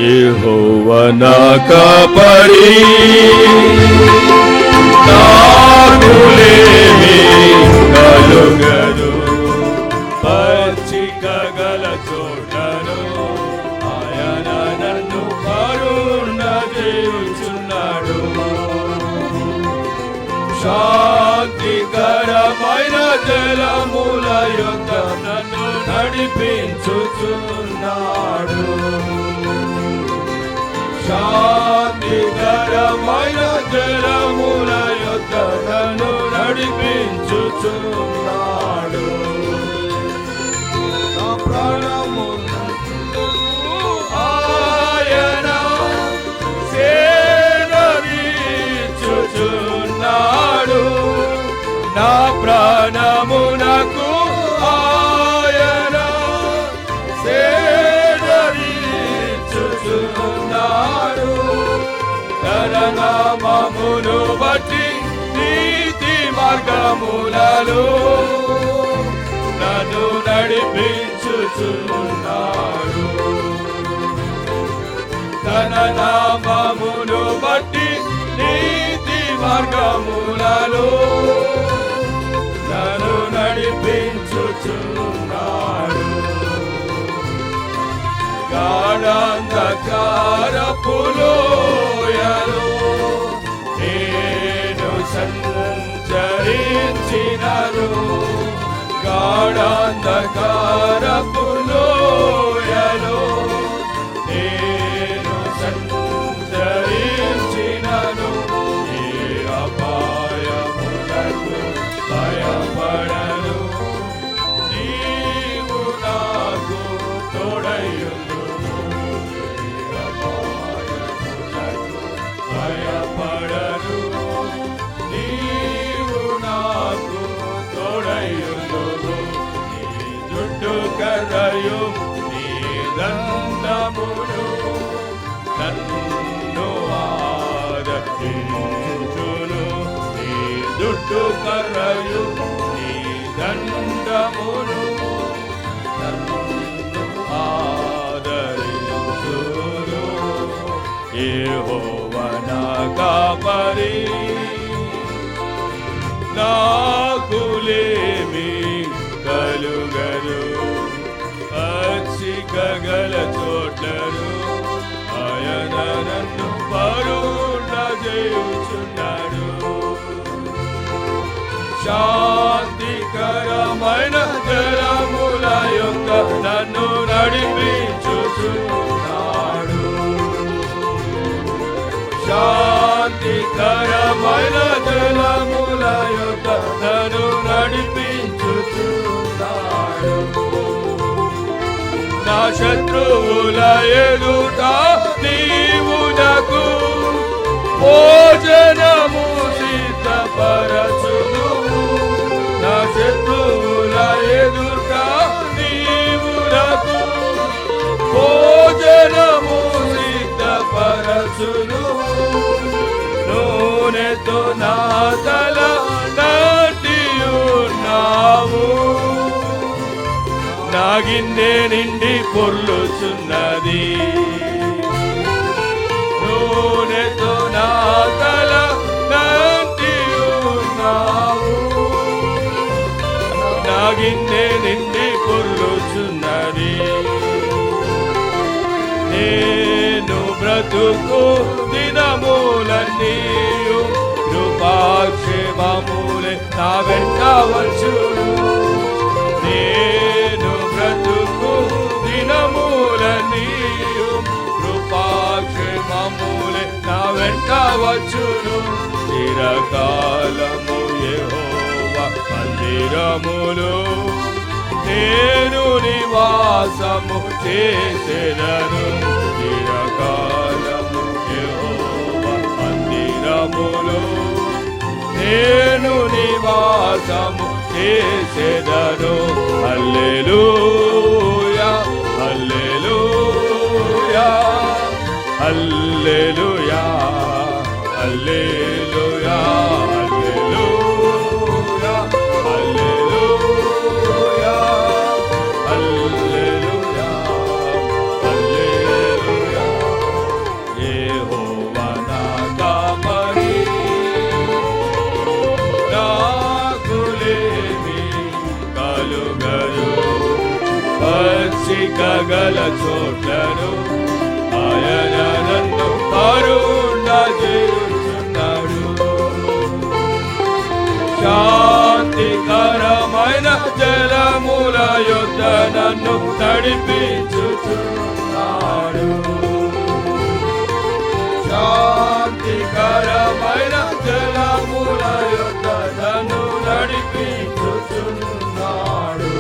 యెహోవా నా కాపరి, నాకులేమి కలుగదు. పచ్చిక గల చోటను ఆయన నన్ను కరుణించుచున్నాడు. శాంతికరమైన జలముల యొద్ద నన్ను నడిపించుచున్నాడు. శాంతికరమైన జలముల యొద్ద నన్ను నడిపించుచున్నాడు. నా ప్రాణము ఆయన సేదరించుచున్నాడు. నా ప్రాణమునకు ఆయన సేదరించుచున్నాడు. తన నామమును బట్టి నీతి మార్గములలో నన్ను నడిపించుచున్నాడు. తన నామమును బట్టి నీతి మార్గములలో నన్ను నడిపించుచున్నాడు. గాఢాంధకారపు లోయలో నేను సంచరించినను. గాఢాంధకారపు లోయలో నేను సంచరించినను. ఏ అపాయమునకు భయపడను. నీవు నాకు తోడయుందువు. ఏ అపాయమునకు భయపడను. నీవు నాకు తోడయుందువు. నీ జుట్టు కర్రయు నీ దండమును నన్ను ఆదరించును. నీ జుట్టు కర్రయు నీ దండమును నన్ను ఆదరించును. యెహోవా నా కాపరి, నాకులేమి కలుగదు. పచ్చిక గల చోట్లను ఆయన నన్ను కరుణించుచున్నాడు. శాంతికరమైన జలముల యొద్ద నన్ను నడిపించుచున్నాడు. శాంతికరమైన జలముల యొద్ద నన్ను నడిపించుచున్నాడు. నా శత్రువుల ఎదుట నీవు నాకు భోజనము సిద్ధపరచును. నా శత్రువుల ఎదుట నీవు నాకు భోజనము సిద్ధపరచును. నూనెతో నా తల నాటియున్నావు. నా గిన్నె నిండి పొర్లుచున్నది. నూనెతో నా తల నాటియున్నావు. నా గిన్నె నిండి పొర్లుచున్నది. నేను బ్రతుకు దినములన్నీయు కృపాక్షేమములే నా వెంట వచ్చును. నేను బ్రతుకు దినములన్నీయు కృపాక్షేమములే నా వెంట వచ్చును. చిరకాలము యెహోవా మందిరములో నేను నివాసము చేసెదను. చిరకాలము యెహోవా మందిరములో నేను నివాసము చేసెదను. హల్లెలూయా హల్లెలూయా హల్లెలూయా హల్లెలూయా హల్లెలూయా హల్లెలూయా హల్లెలూయా హల్లెలూయా సకల చోట్లను ఆయన నన్ను కరుణ చేయుచున్నాడు. శాంతికరమైన జలముల యొద్ద నన్ను నడిపించుచున్నాడు.